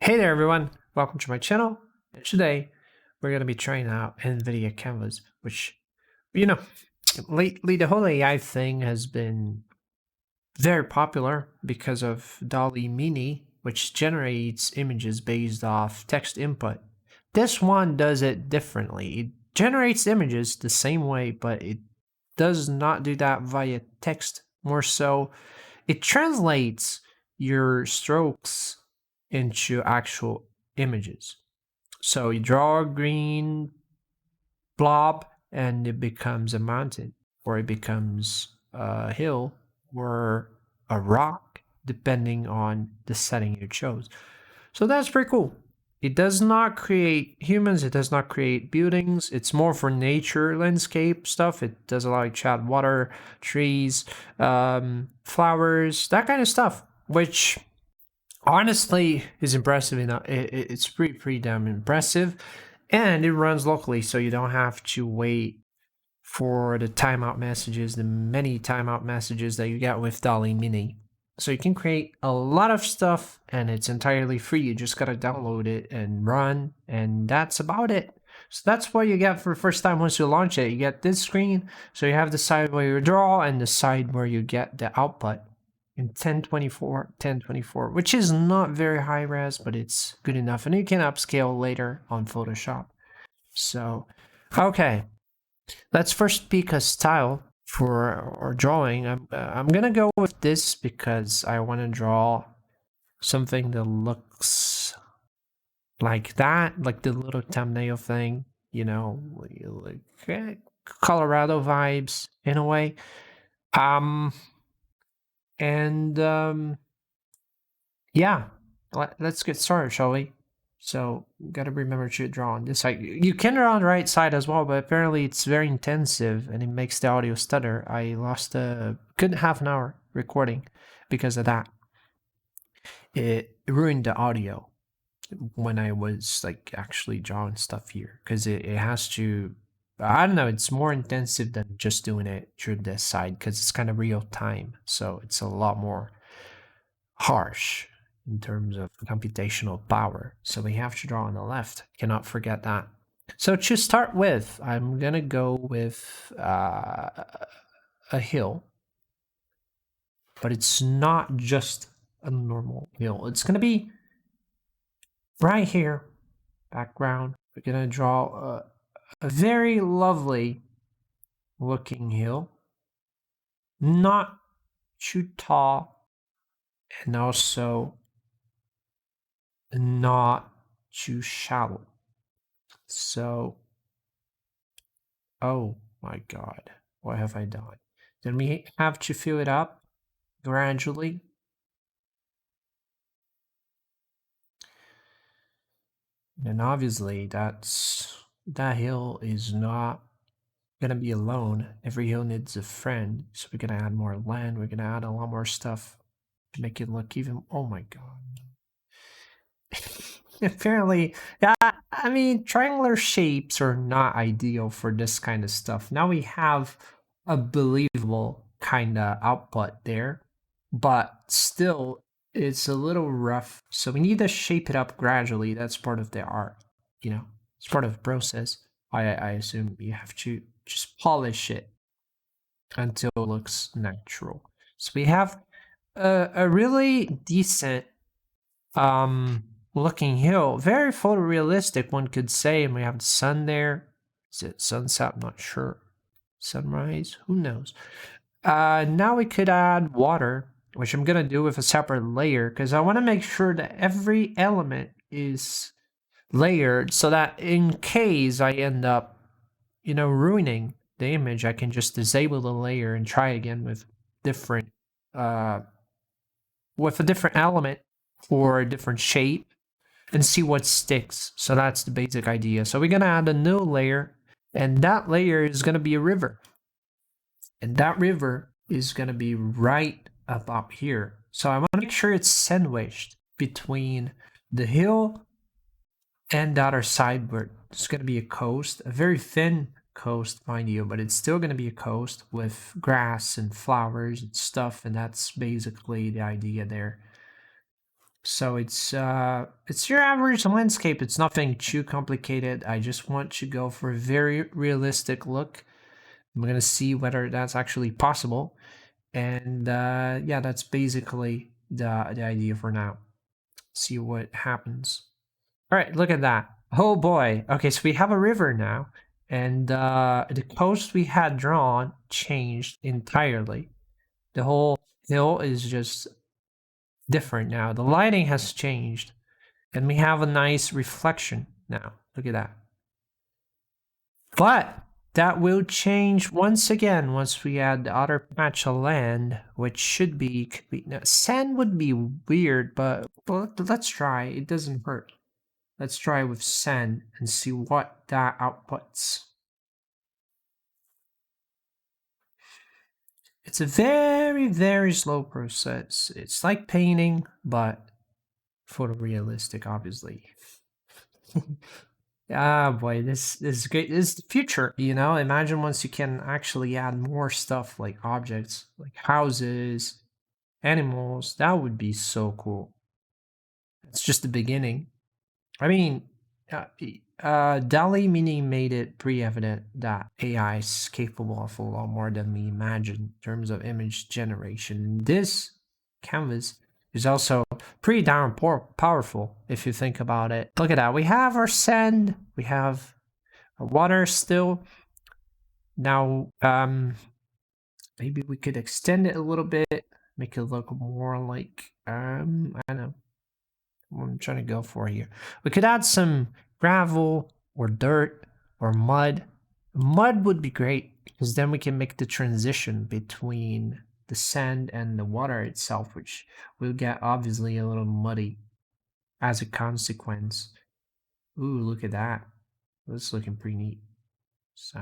Hey there everyone, welcome to my channel. And today we're going to be trying out NVidia Canvas, which, you know, lately the whole AI thing has been very popular because of DALL-E Mini, which generates images based off text input. This one does it differently. It generates images the same way, but it does not do that via text. More so, it translates your strokes into actual images. So you draw a green blob and it becomes a mountain, or it becomes a hill, or a rock, depending on the setting you chose. So that's pretty cool. It does not create humans, it does not create buildings. It's more for nature, landscape stuff. It does a lot of chat, water, trees, flowers, that kind of stuff, which honestly is impressive enough. It's pretty damn impressive, and it runs locally, so you don't have to wait for the timeout messages, the many timeout messages that you get with DALL-E Mini. So you can create a lot of stuff, and it's entirely free. You just gotta download it and run, and that's about it. So that's what you get for the first time once you launch it. You get this screen, so you have the side where you draw and the side where you get the output in 1024, which is not very high res, but it's good enough, and you can upscale later on Photoshop. So, okay, let's first pick a style for our drawing. I'm gonna go with this because I want to draw something that looks like that, like the little thumbnail thing, like Colorado vibes in a way. Yeah, let's get started, shall we? So, gotta remember to draw on this side. You can draw on the right side as well, but apparently it's very intensive and it makes the audio stutter. I lost a good half an hour recording because of that. It ruined the audio when I was like actually drawing stuff here, because it has to, I don't know, it's more intensive than just doing it through this side because it's kind of real time. So it's a lot more harsh in terms of computational power. So we have to draw on the left. Cannot forget that. So to start with, I'm gonna go with a hill, but it's not just a normal hill. It's gonna be right here, background. We're gonna draw a very lovely looking hill, not too tall, and also not too shallow. So, oh my God, what have I done? Then we have to fill it up gradually. And obviously that hill is not gonna be alone. Every hill needs a friend. So we're gonna add more land. We're gonna add a lot more stuff to make it look even, oh my God. Apparently, yeah, I mean, triangular shapes are not ideal for this kind of stuff. Now we have a believable kind of output there, but still, it's a little rough. So we need to shape it up gradually. That's part of the art, it's part of the process. I assume you have to just polish it until it looks natural. So we have a really decent looking hill, very photorealistic, one could say. And we have the sun there. Is it sunset? I'm not sure. Sunrise? Who knows? Now we could add water, which I'm gonna do with a separate layer because I want to make sure that every element is layered so that in case I end up, ruining the image, I can just disable the layer and try again with different with a different element or a different shape and see what sticks. So that's the basic idea. So we're gonna add a new layer, and that layer is gonna be a river. And that river is gonna be right about here. So I wanna make sure it's sandwiched between the hill and the other side where it's gonna be a coast, a very thin coast, mind you, but it's still gonna be a coast with grass and flowers and stuff, and that's basically the idea there. So it's your average landscape. It's nothing too complicated. I just want to go for a very realistic look. I'm gonna see whether that's actually possible. And yeah, that's basically the idea for now. See what happens. All right, look at that. Oh boy. Okay, so we have a river now, and the coast we had drawn changed entirely. The whole hill is just different now. The lighting has changed, and we have a nice reflection now. Look at that. But that will change once again once we add the other patch of land, which should be, now, sand would be weird, but let's try. It doesn't hurt. Let's try with sand and see what that outputs. It's a very, very slow process. It's like painting, but photorealistic, obviously. Ah, boy, this is great. This is the future, you know? Imagine once you can actually add more stuff like objects, like houses, animals. That would be so cool. It's just the beginning. I mean, DALL-E Mini made it pretty evident that AI is capable of a lot more than we imagine in terms of image generation. This canvas is also pretty darn powerful if you think about it. Look at that. We have our sand, we have our water still. Now, maybe we could extend it a little bit, make it look more like, I don't know what I'm trying to go for here. We could add some gravel or dirt or mud. Mud would be great because then we can make the transition between the sand and the water itself, which will get obviously a little muddy as a consequence. Ooh, look at that. That's looking pretty neat. So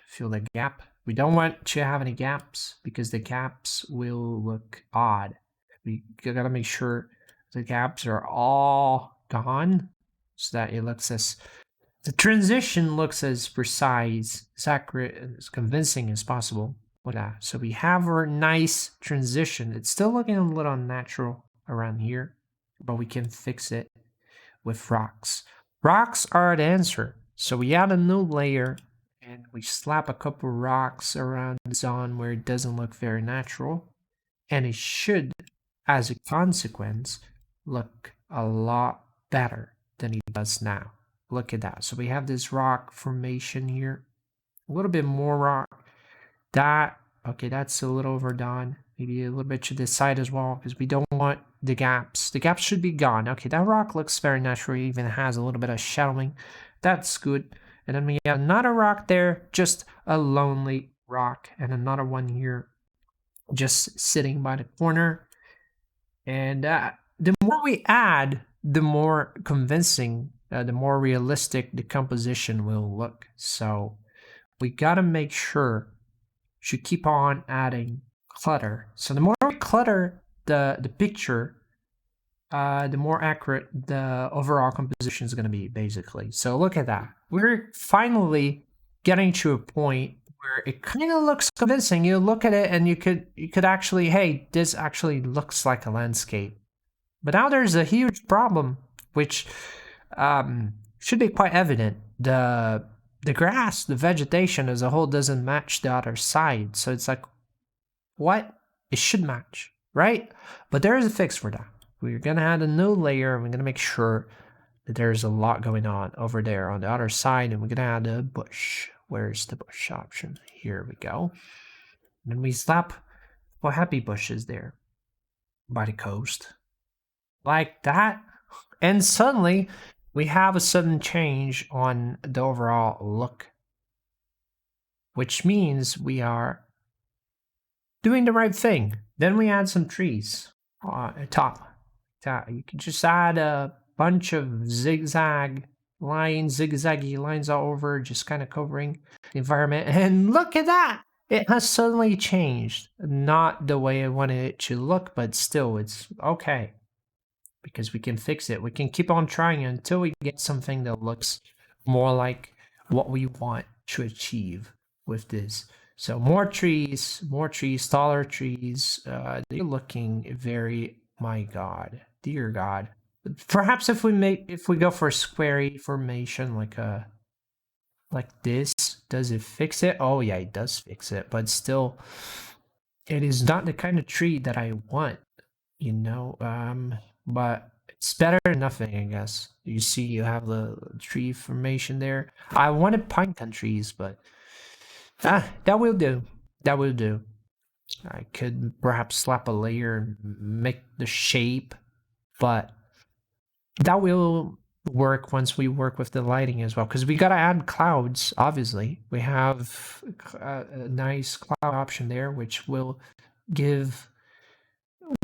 fill the gap. We don't want to have any gaps because the gaps will look odd. We gotta make sure the gaps are all gone so that it looks as, the transition looks as precise, as accurate, as convincing as possible. Look at that. So we have our nice transition. It's still looking a little unnatural around here, but we can fix it with rocks. Rocks are the answer. So we add a new layer and we slap a couple rocks around the zone where it doesn't look very natural. And it should, as a consequence, look a lot better than it does now. Look at that. So we have this rock formation here. A little bit more rock. Okay, that's a little overdone. Maybe a little bit to this side as well, because we don't want the gaps. The gaps should be gone. Okay, that rock looks very natural. It even has a little bit of shadowing. That's good. And then we have another rock there, just a lonely rock, and another one here, just sitting by the corner. And the more we add, the more convincing, the more realistic the composition will look. So we gotta make sure to keep on adding clutter. So the more we clutter the picture, the more accurate the overall composition is going to be, basically. So look at that. We're finally getting to a point where it kind of looks convincing. You look at it and you could actually, hey, this actually looks like a landscape. But now there's a huge problem, which should be quite evident. The grass, the vegetation as a whole doesn't match the other side. So it's like, what? It should match, right? But there is a fix for that. We're going to add a new layer and we're going to make sure that there's a lot going on over there on the other side. And we're going to add a bush. Where's the bush option? Here we go. And then we slap happy bushes there by the coast. Like that. And suddenly we have a sudden change on the overall look, which means we are doing the right thing. Then we add some trees on top. You can just add a bunch of zigzaggy lines all over, just kind of covering the environment. And look at that! It has suddenly changed. Not the way I wanted it to look, but still, it's okay. Because we can fix it. We can keep on trying until we get something that looks more like what we want to achieve with this. So more trees, taller trees. They're looking very, my God, dear God. Perhaps if we go for a squarey formation like this, does it fix it? Oh yeah, it does fix it, but still, it is not the kind of tree that I want, you know. But it's better than nothing, I guess. You see, you have the tree formation there. I wanted pine cone trees, but that will do. That will do. I could perhaps slap a layer and make the shape, but that will work once we work with the lighting as well, because we got to add clouds. Obviously, we have a nice cloud option there, which will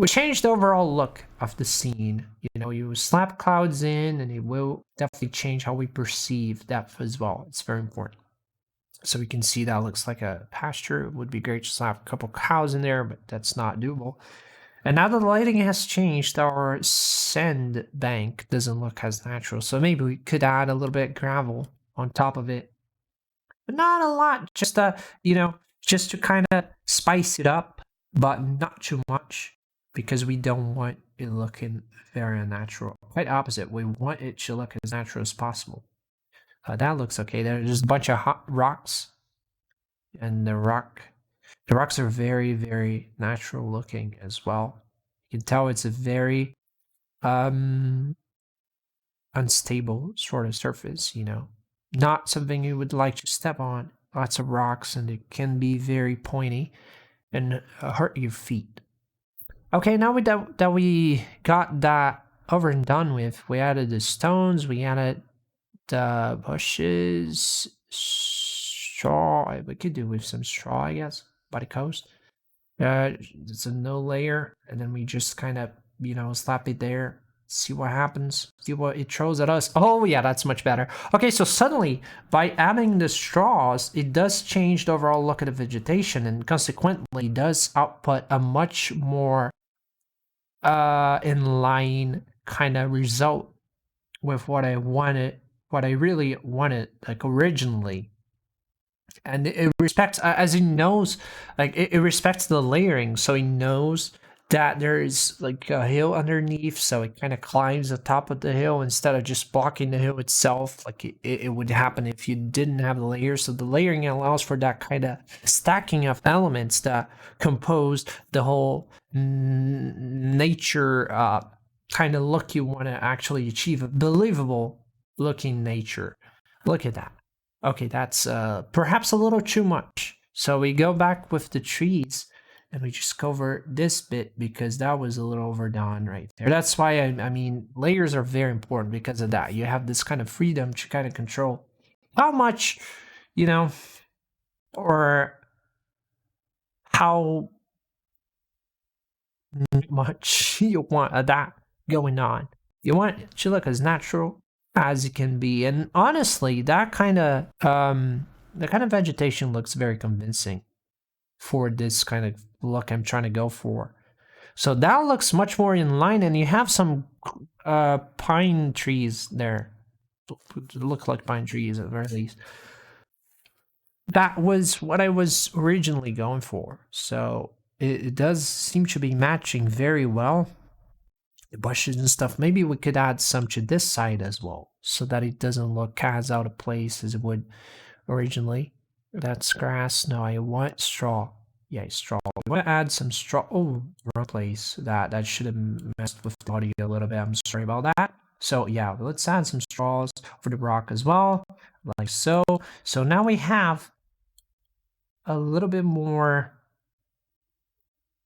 change the overall look of the scene. You know, you slap clouds in, and it will definitely change how we perceive depth as well. It's very important. So we can see that looks like a pasture. It would be great to slap a couple cows in there, but that's not doable. And now the lighting has changed, our sand bank doesn't look as natural. So maybe we could add a little bit of gravel on top of it. But not a lot, just just to kind of spice it up, but not too much, because we don't want it looking very unnatural. Quite opposite, we want it to look as natural as possible. That looks okay. There's just a bunch of hot rocks, and the rocks are very, very natural looking as well. You can tell it's a very unstable sort of surface, you know. Not something you would like to step on. Lots of rocks, and it can be very pointy and hurt your feet. Okay, now that we got that over and done with, we added the stones, we added the bushes, straw. We could do with some straw, I guess, by the coast. It's a no layer, and then we just kind of, slap it there, see what happens, see what it throws at us. Oh yeah, that's much better. Okay, so suddenly, by adding the straws, it does change the overall look of the vegetation, and consequently does output a much more in line kind of result with what I wanted, what I really wanted, like originally. And it respects, as he knows, like it respects the layering, so he knows that there is like a hill underneath, so it kind of climbs the top of the hill instead of just blocking the hill itself, like it would happen if you didn't have the layers. So the layering allows for that kind of stacking of elements that compose the whole nature kind of look you want to actually achieve, a believable looking nature. Look at that. Okay, that's perhaps a little too much. So we go back with the trees, and we just cover this bit because that was a little overdone right there. That's why, I mean, layers are very important because of that. You have this kind of freedom to kind of control how much, or how much you want of that going on. You want it to look as natural as it can be. And honestly, that kind of vegetation looks very convincing for this kind of look I'm trying to go for. So that looks much more in line, and you have some pine trees there. Look like pine trees at the very least. That was what I was originally going for. So it does seem to be matching very well. The bushes and stuff. Maybe we could add some to this side as well, so that it doesn't look as out of place as it would originally. That's grass. No, I want straw. Yeah, straw. I want to add some straw. Oh, wrong place. That should have messed with the audio a little bit. I'm sorry about that. So yeah, let's add some straws for the rock as well, like so. So now we have a little bit more.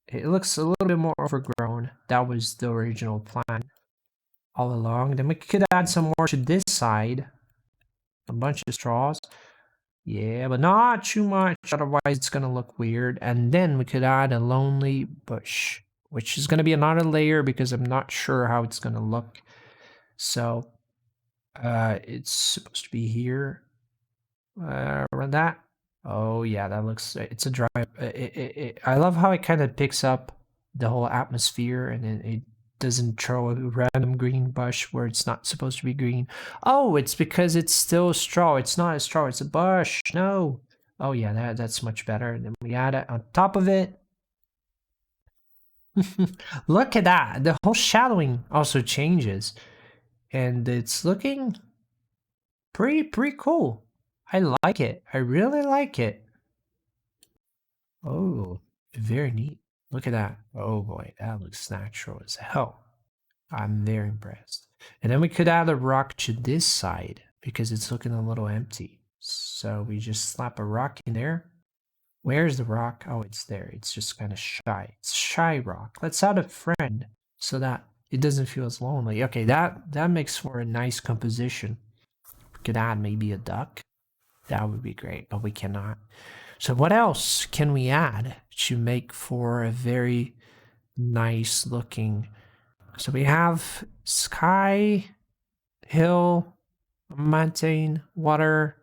It looks a little bit more overgrown. That was the original plan all along. Then we could add some more to this side. A bunch of straws. Yeah, but not too much, otherwise it's going to look weird. And then we could add a lonely bush, which is going to be another layer because I'm not sure how it's going to look. So it's supposed to be here. Around that. Oh yeah, that looks, it's a dry, I love how it kind of picks up the whole atmosphere, and it doesn't throw a random green bush where it's not supposed to be green. Oh, it's because it's still a straw. It's not a straw, it's a bush. No. Oh yeah, that's much better. And then we add it on top of it. Look at that. The whole shadowing also changes. And it's looking pretty cool. I like it. I really like it. Oh, very neat. Look at that. Oh boy, that looks natural as hell. I'm very impressed. And then we could add a rock to this side because it's looking a little empty. So we just slap a rock in there. Where's the rock? Oh, it's there. It's just kind of shy. It's shy rock. Let's add a friend so that it doesn't feel as lonely. Okay, that makes for a nice composition. We could add maybe a duck. That would be great, but we cannot. So what else can we add to make for a very nice looking? So we have sky, hill, mountain, water,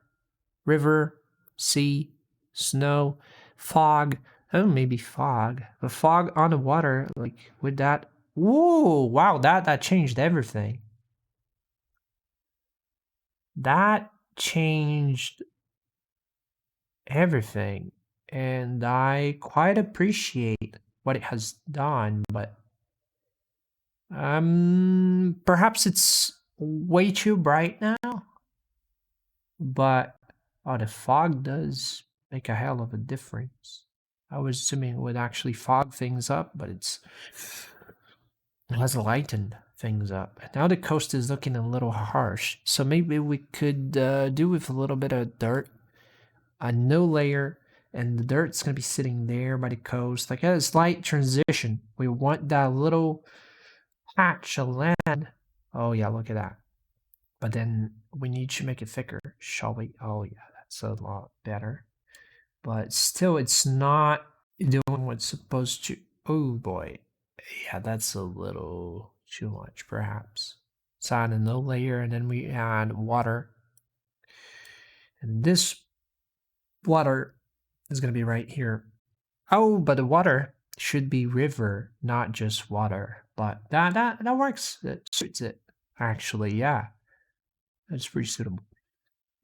river, sea, snow, fog. Oh, maybe fog. The fog on the water, like with that. Whoa! Wow, that changed everything. That changed everything, and I quite appreciate what it has done. But perhaps it's way too bright now. But oh, the fog does make a hell of a difference. I was assuming it would actually fog things up, but it has lightened things up. Now the coast is looking a little harsh, so maybe we could do with a little bit of dirt, a no layer, and the dirt's gonna be sitting there by the coast, like a slight transition. We want that little patch of land. Oh yeah, look at that. But then we need to make it thicker, shall we? Oh yeah, that's a lot better. But still, it's not doing what's supposed to. Oh boy. Yeah, that's a little too much, perhaps. Let's add a no layer, and then we add water. And this water is going to be right here. Oh, but the water should be river, not just water. But that works. That suits it. Actually, yeah. That's pretty suitable.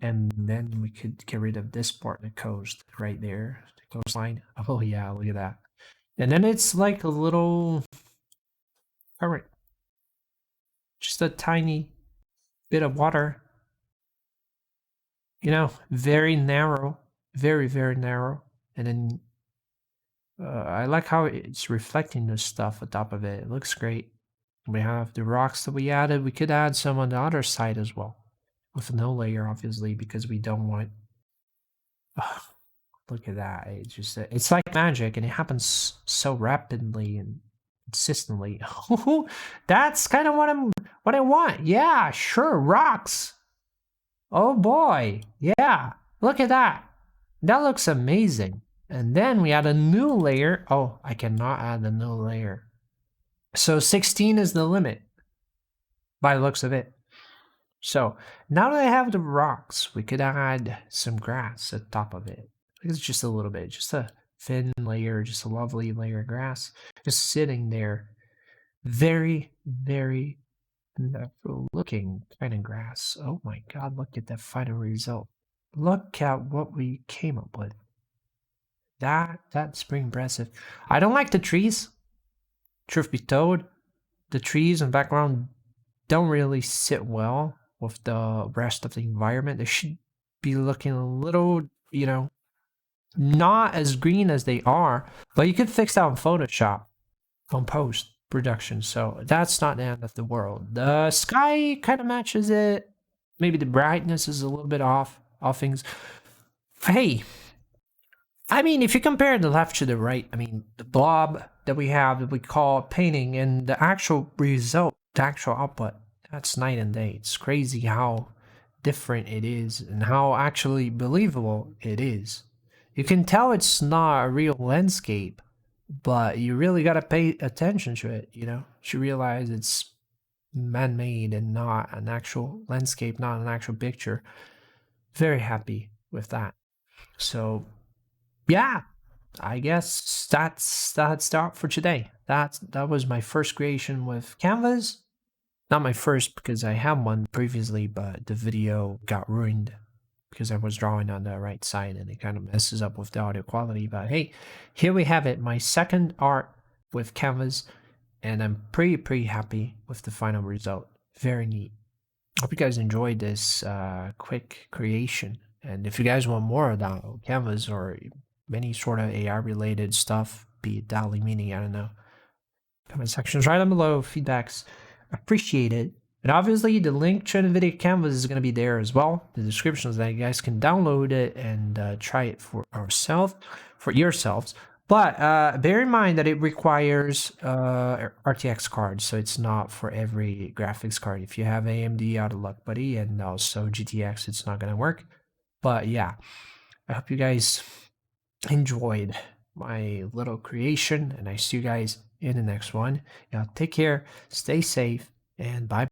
And then we could get rid of this part of the coast right there. The coastline. Oh yeah, look at that. And then it's like a little current. Just a tiny bit of water. You know, very narrow. Very narrow. And then I like how it's reflecting the stuff on top of it. It looks great. We have the rocks that we added. We could add some on the other side as well. With no layer, obviously, because we don't want... Oh, look at that. It's just... It's like magic, and it happens so rapidly and consistently. That's kind of what I want. Yeah, sure, rocks. Oh boy. Yeah. Look at that. That looks amazing. And then we add a new layer. Oh, I cannot add a new layer. So 16 is the limit by the looks of it. So now that I have the rocks, we could add some grass at the top of it. It's just a little bit, just a thin layer, just a lovely layer of grass, just sitting there. Very natural looking kind of grass. Oh my god, look at that final result. Look at what we came up with. That's pretty impressive. I don't like the trees. Truth be told, the trees in the background don't really sit well with the rest of the environment. They should be looking a little, you know, not as green as they are. But you could fix that in Photoshop on post production, so that's not the end of the world. The sky kind of matches it. Maybe the brightness is a little bit off. All things. Hey, I mean, if you compare the left to the right, I mean, the blob that we have that we call painting and the actual result, the actual output, that's night and day. It's crazy how different it is and how actually believable it is. You can tell it's not a real landscape, but you really got to pay attention to it, you know, to realize it's man-made and not an actual landscape, not an actual picture. Very happy with that. So yeah, I guess that's all for today. That was my first creation with Canvas. Not my first because I had one previously, but the video got ruined because I was drawing on the right side and it kind of messes up with the audio quality. But hey, here we have it, my second art with Canvas, and I'm pretty happy with the final result. Very neat. Hope you guys enjoyed this quick creation. And if you guys want more about Canvas or any sort of AI related stuff, be it DALI Mini, I don't know, comment sections right down below, feedbacks appreciated. And obviously the link to NVidia Canvas is going to be there as well, the description, so that you guys can download it and try it for yourselves. But bear in mind that it requires RTX cards, so it's not for every graphics card. If you have AMD, out of luck, buddy, and also GTX, it's not going to work. But yeah, I hope you guys enjoyed my little creation, and I see you guys in the next one. Yeah, take care, stay safe, and bye.